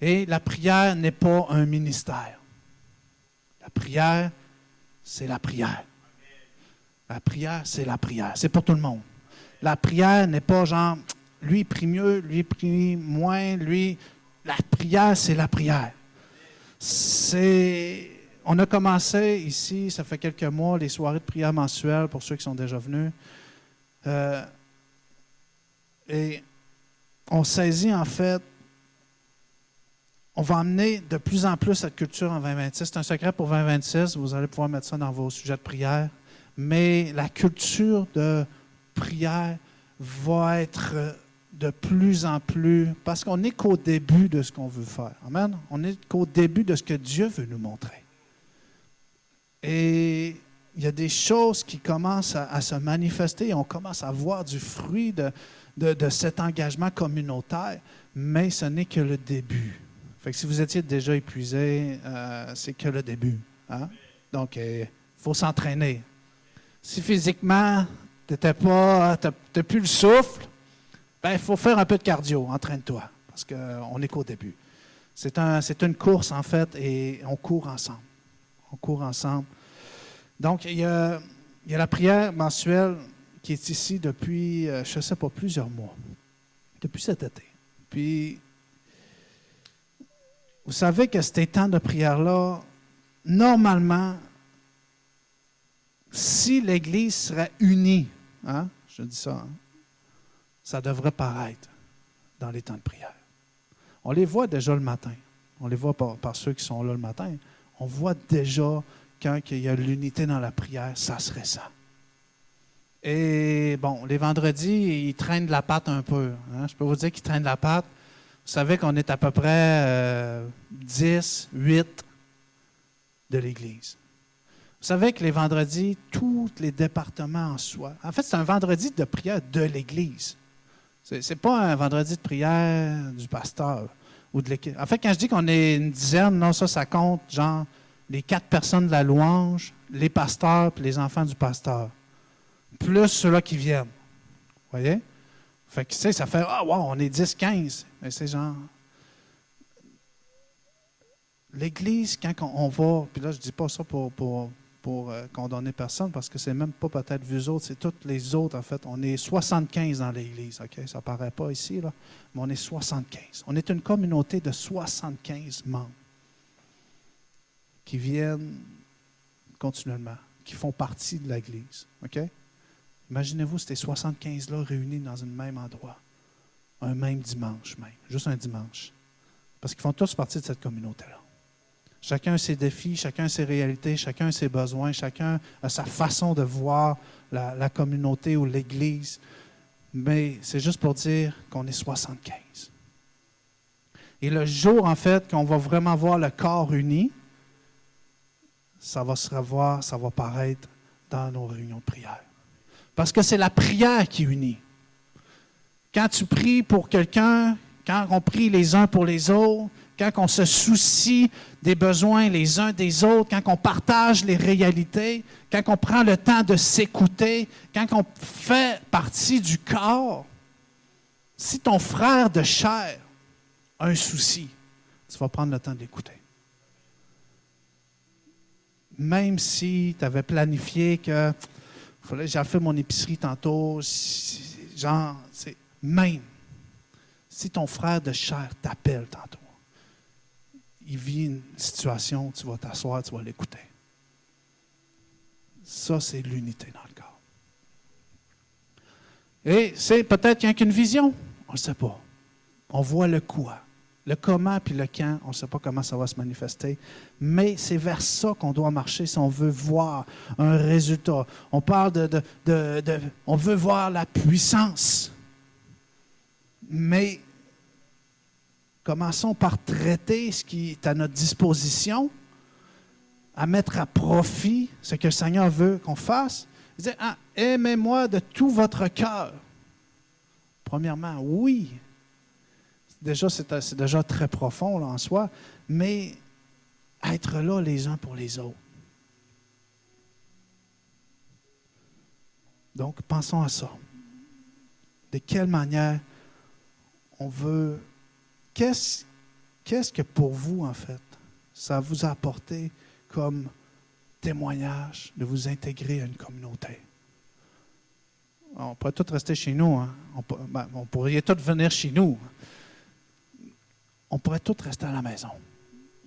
Et la prière n'est pas un ministère. La prière, c'est la prière. La prière, c'est la prière. C'est pour tout le monde. La prière n'est pas genre, lui il prie mieux, lui il prie moins, lui... La prière, c'est la prière. On a commencé ici, ça fait quelques mois, les soirées de prière mensuelles pour ceux qui sont déjà venus. Et on saisit en fait, on va amener de plus en plus cette culture en 2026. C'est un secret pour 2026, vous allez pouvoir mettre ça dans vos sujets de prière. Mais la culture de prière va être de plus en plus, parce qu'on n'est qu'au début de ce qu'on veut faire. Amen. On n'est qu'au début de ce que Dieu veut nous montrer. Et il y a des choses qui commencent à se manifester et on commence à voir du fruit de cet engagement communautaire, mais ce n'est que le début. Fait que si vous étiez déjà épuisé, c'est que le début. Hein? Donc, il faut s'entraîner. Si physiquement, tu n'as plus le souffle, il faut faire un peu de cardio, entraîne-toi, parce qu'on n'est qu'au début. C'est une course, en fait, et on court ensemble. On court ensemble. Donc, il y a la prière mensuelle qui est ici depuis, je ne sais pas, plusieurs mois, depuis cet été. Puis, vous savez que ces temps de prière-là, normalement, si l'Église serait unie, hein, je dis ça, hein, ça devrait paraître dans les temps de prière. On les voit déjà le matin. On les voit par ceux qui sont là le matin. On voit déjà quand il y a l'unité dans la prière, ça se ressent. Et bon, les vendredis, ils traînent de la patte un peu. Hein? Je peux vous dire qu'ils traînent de la patte. Vous savez qu'on est à peu près 10, 8 de l'Église. Vous savez que les vendredis, tous les départements en soi. En fait, c'est un vendredi de prière de l'Église. Ce n'est pas un vendredi de prière du pasteur ou de l'équipe. En fait, quand je dis qu'on est une dizaine, non, ça compte, genre, les 4 personnes de la louange, les pasteurs et les enfants du pasteur. Plus ceux-là qui viennent. Vous voyez? Fait que, tu sais, ça fait, ah, wow, on est 10, 15. Mais c'est genre. L'Église, quand on va, puis là, je ne dis pas ça pour condamner personne, parce que c'est même pas peut-être vous autres, c'est toutes les autres, en fait. On est 75 dans l'Église, OK? Ça ne paraît pas ici, là, mais on est 75. On est une communauté de 75 membres qui viennent continuellement, qui font partie de l'Église, OK? Imaginez-vous ces 75-là réunis dans un même endroit, un même dimanche même, juste un dimanche. Parce qu'ils font tous partie de cette communauté-là. Chacun a ses défis, chacun a ses réalités, chacun a ses besoins, chacun a sa façon de voir la communauté ou l'Église. Mais c'est juste pour dire qu'on est 75. Et le jour, en fait, qu'on va vraiment voir le corps uni, ça va se revoir, ça va paraître dans nos réunions de prière. Parce que c'est la prière qui unit. Quand tu pries pour quelqu'un, quand on prie les uns pour les autres, quand on se soucie des besoins les uns des autres, quand on partage les réalités, quand on prend le temps de s'écouter, quand on fait partie du corps, si ton frère de chair a un souci, tu vas prendre le temps de l'écouter. Même si tu avais planifié que j'ai fait mon épicerie tantôt, genre, c'est même si ton frère de chair t'appelle tantôt, il vit une situation, tu vas t'asseoir, tu vas l'écouter. Ça, c'est l'unité dans le corps. Et c'est peut-être qu'il n'y a qu'une vision, on ne sait pas. On voit le quoi. Le comment puis le quand, on ne sait pas comment ça va se manifester. Mais c'est vers ça qu'on doit marcher si on veut voir un résultat. On parle on veut voir la puissance. Mais commençons par traiter ce qui est à notre disposition, à mettre à profit ce que le Seigneur veut qu'on fasse. Il dit, aimez-moi de tout votre cœur. Premièrement, oui. Déjà, c'est déjà très profond là, en soi, mais être là les uns pour les autres. Donc, pensons à ça. De quelle manière on veut... Qu'est-ce que pour vous, en fait, ça vous a apporté comme témoignage de vous intégrer à une communauté? On pourrait tous rester chez nous. Hein? On pourrait tous venir chez nous. On pourrait tous rester à la maison.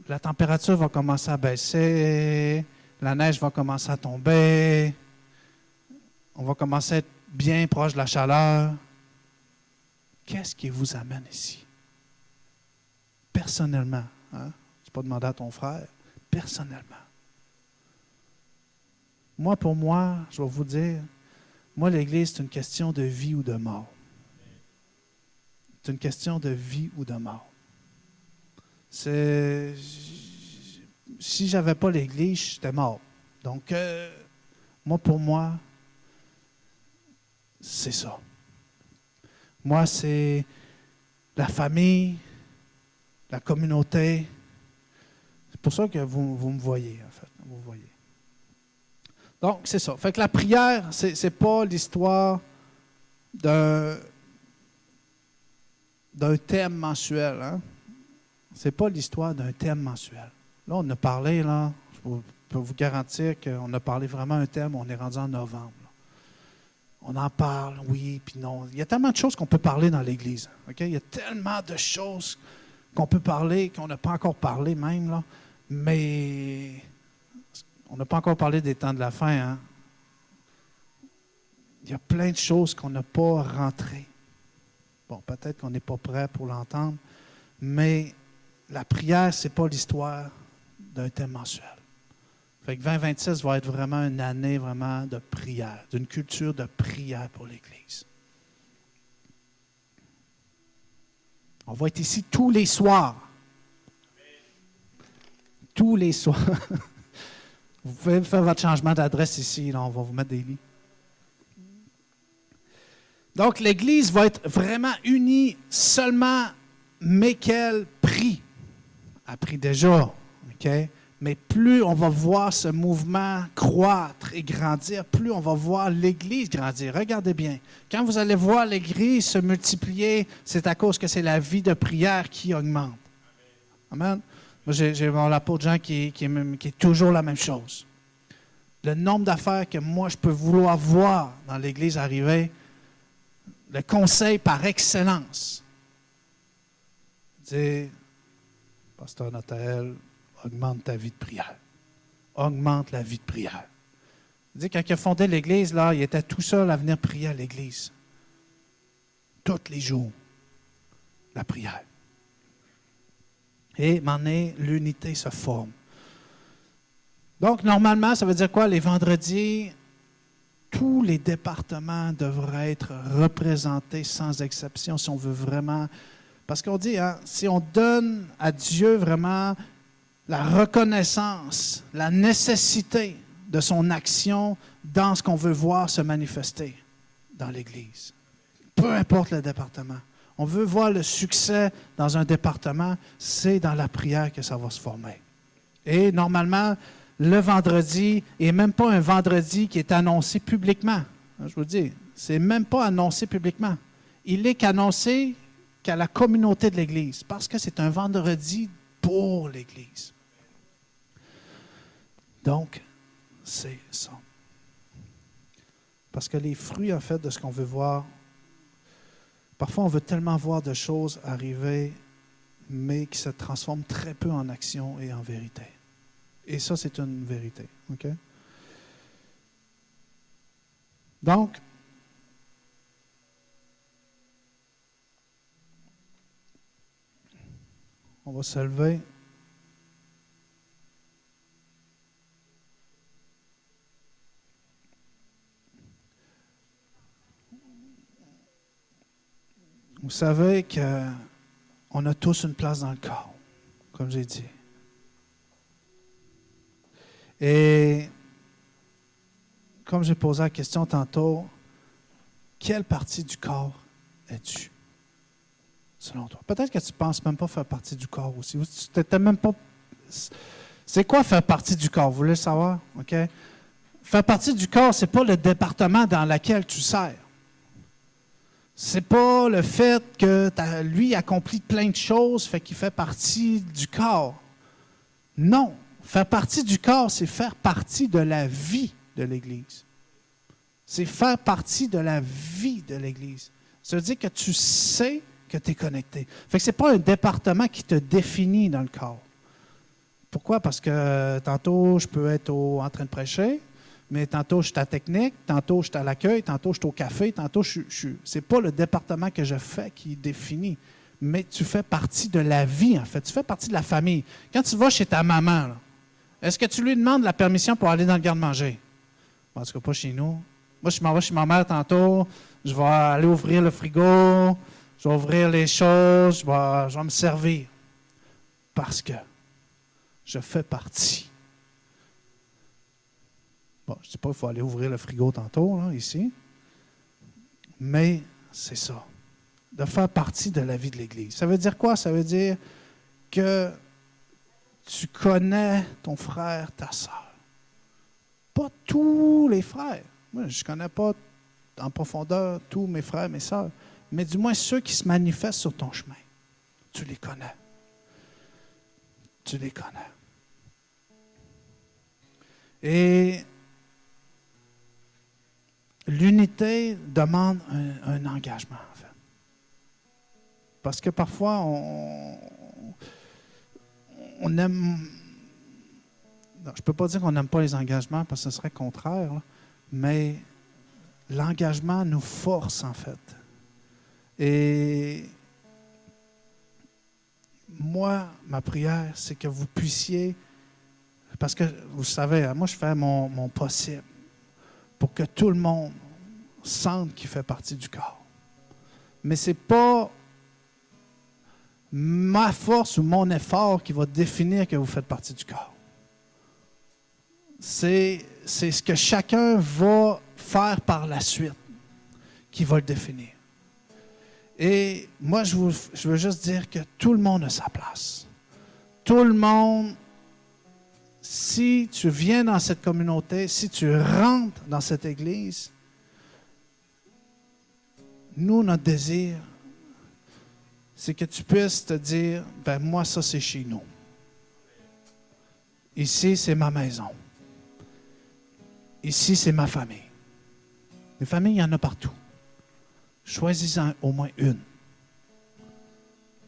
La température va commencer à baisser, la neige va commencer à tomber, on va commencer à être bien proche de la chaleur. Qu'est-ce qui vous amène ici? Personnellement, hein? Tu ne peux pas demander à ton frère, personnellement. Moi, pour moi, je vais vous dire, moi, l'Église, c'est une question de vie ou de mort. C'est une question de vie ou de mort. Si je n'avais pas l'Église, j'étais mort. Donc, pour moi, c'est ça. Moi, c'est la famille, la communauté. C'est pour ça que vous me voyez, en fait. Vous voyez. Donc, c'est ça. Fait que la prière, c'est pas l'histoire d'un thème mensuel. Hein? C'est pas l'histoire d'un thème mensuel. Là, on a parlé, là, je peux vous garantir qu'on a parlé vraiment un thème, on est rendu en novembre. Là. On en parle, oui, puis non. Il y a tellement de choses qu'on peut parler dans l'Église. Okay? Il y a tellement de choses qu'on peut parler, qu'on n'a pas encore parlé même, là. Mais on n'a pas encore parlé des temps de la fin. Hein? Il y a plein de choses qu'on n'a pas rentrées. Bon, peut-être qu'on n'est pas prêt pour l'entendre, mais la prière, ce n'est pas l'histoire d'un thème mensuel. Fait que 2026 va être vraiment une année vraiment de prière, d'une culture de prière pour l'Église. On va être ici tous les soirs. Tous les soirs. Vous pouvez faire votre changement d'adresse ici, là, on va vous mettre des lits. Donc, l'Église va être vraiment unie seulement, mais qu'elle prie. Elle prie déjà, OK? Mais plus on va voir ce mouvement croître et grandir, plus on va voir l'Église grandir. Regardez bien. Quand vous allez voir l'Église se multiplier, c'est à cause que c'est la vie de prière qui augmente. Amen. Moi, j'ai l'apôtre Jean qui est toujours la même chose. Le nombre d'affaires que moi, je peux vouloir voir dans l'Église arriver, le conseil par excellence, dit, Pasteur Nathanaël, augmente ta vie de prière. Augmente la vie de prière. Il dit, quand il a fondé l'Église, là, il était tout seul à venir prier à l'Église. Tous les jours, la prière. Et, à un moment donné, l'unité se forme. Donc, normalement, ça veut dire quoi? Les vendredis, tous les départements devraient être représentés sans exception si on veut vraiment... Parce qu'on dit, hein, si on donne à Dieu vraiment la reconnaissance, la nécessité de son action dans ce qu'on veut voir se manifester dans l'Église. Peu importe le département. On veut voir le succès dans un département, c'est dans la prière que ça va se former. Et normalement, le vendredi, et même pas un vendredi qui est annoncé publiquement. Je vous dis, c'est même pas annoncé publiquement. Il est qu'annoncé qu'à la communauté de l'Église, parce que c'est un vendredi pour l'Église. Donc, c'est ça. Parce que les fruits, en fait, de ce qu'on veut voir, parfois on veut tellement voir de choses arriver, mais qui se transforment très peu en action et en vérité. Et ça, c'est une vérité. OK? Donc, on va se lever. Vous savez qu'on a tous une place dans le corps, comme j'ai dit. Et comme j'ai posé la question tantôt, quelle partie du corps es-tu, selon toi? Peut-être que tu ne penses même pas faire partie du corps aussi. Tu t'étais même pas... C'est quoi faire partie du corps? Vous voulez le savoir? OK? Faire partie du corps, ce n'est pas le département dans lequel tu sers. C'est pas le fait que lui accomplit plein de choses, fait qu'il fait partie du corps. Non. Faire partie du corps, c'est faire partie de la vie de l'Église. C'est faire partie de la vie de l'Église. Ça veut dire que tu sais que tu es connecté. Fait que ce n'est pas un département qui te définit dans le corps. Pourquoi? Parce que tantôt, je peux être en train de prêcher, mais tantôt, je suis à la technique, tantôt, je suis à l'accueil, tantôt, je suis au café, tantôt, ce n'est pas le département que je fais qui définit, mais tu fais partie de la vie, en fait. Tu fais partie de la famille. Quand tu vas chez ta maman, là, est-ce que tu lui demandes la permission pour aller dans le garde-manger? En tout cas, pas chez nous. Moi, je m'en vais chez ma mère tantôt, je vais aller ouvrir le frigo, je vais ouvrir les choses, je vais me servir. Parce que je fais partie. Bon, je ne dis pas qu'il faut aller ouvrir le frigo tantôt, là, ici. Mais c'est ça. De faire partie de la vie de l'Église. Ça veut dire quoi? Ça veut dire que tu connais ton frère, ta sœur. Pas tous les frères. Moi, je ne connais pas en profondeur tous mes frères, mes sœurs. Mais du moins ceux qui se manifestent sur ton chemin. Tu les connais. Tu les connais. Et l'unité demande un engagement, en fait. Parce que parfois, on aime... Non, je ne peux pas dire qu'on n'aime pas les engagements, parce que ce serait contraire, là, mais l'engagement nous force, en fait. Et moi, ma prière, c'est que vous puissiez, parce que vous savez, moi je fais mon possible pour que tout le monde sente qu'il fait partie du corps. Mais ce n'est pas ma force ou mon effort qui va définir que vous faites partie du corps. C'est ce que chacun va faire par la suite qui va le définir. Et moi, je veux juste dire que tout le monde a sa place. Tout le monde, si tu viens dans cette communauté, si tu rentres dans cette église, nous, notre désir, c'est que tu puisses te dire, ben moi, ça, c'est chez nous. Ici, c'est ma maison. Ici, c'est ma famille. Les familles, il y en a partout. Choisis-en au moins une.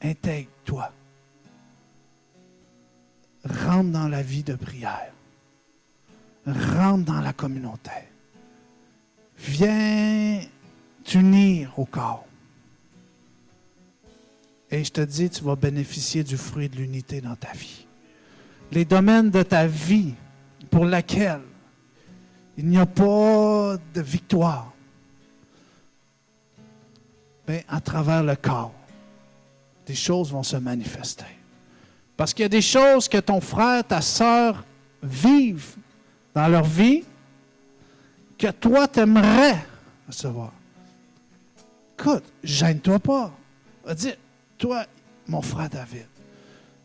Intègre-toi. Rentre dans la vie de prière. Rentre dans la communauté. Viens t'unir au corps. Et je te dis, tu vas bénéficier du fruit de l'unité dans ta vie. Les domaines de ta vie pour lesquels il n'y a pas de victoire, bien, à travers le corps, des choses vont se manifester. Parce qu'il y a des choses que ton frère, ta sœur vivent dans leur vie que toi, tu aimerais recevoir. Écoute, gêne-toi pas. Dis, toi, mon frère David,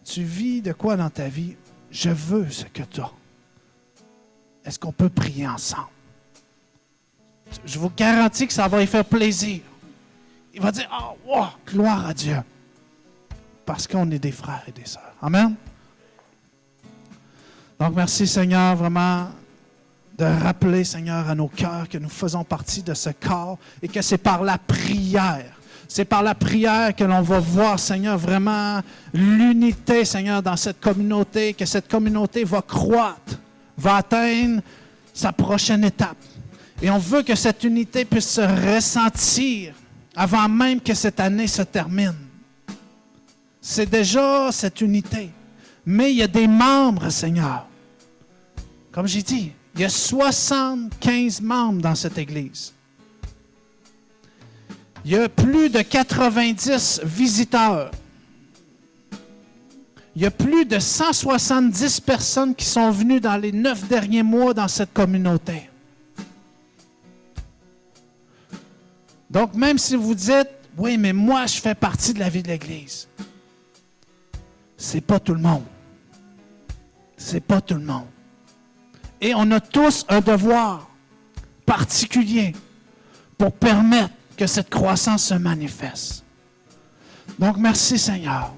tu vis de quoi dans ta vie? Je veux ce que tu as. Est-ce qu'on peut prier ensemble? Je vous garantis que ça va lui faire plaisir. Il va dire, oh, wow, gloire à Dieu. Parce qu'on est des frères et des sœurs. Amen? Donc, merci Seigneur, vraiment, de rappeler, Seigneur, à nos cœurs que nous faisons partie de ce corps et que c'est par la prière. C'est par la prière que l'on va voir, Seigneur, vraiment l'unité, Seigneur, dans cette communauté, que cette communauté va croître, va atteindre sa prochaine étape. Et on veut que cette unité puisse se ressentir avant même que cette année se termine. C'est déjà cette unité. Mais il y a des membres, Seigneur. Comme j'ai dit, il y a 75 membres dans cette Église. Il y a plus de 90 visiteurs. Il y a plus de 170 personnes qui sont venues dans les 9 derniers mois dans cette communauté. Donc, même si vous dites, oui, mais moi, je fais partie de la vie de l'Église. C'est pas tout le monde. C'est pas tout le monde. Et on a tous un devoir particulier pour permettre que cette croissance se manifeste. Donc, merci Seigneur.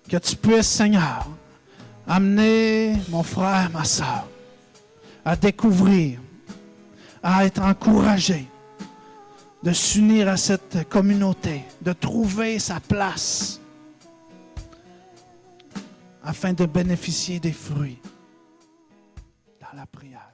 Que tu puisses, Seigneur, amener mon frère, ma soeur, à découvrir, à être encouragé, de s'unir à cette communauté, de trouver sa place, afin de bénéficier des fruits dans la prière.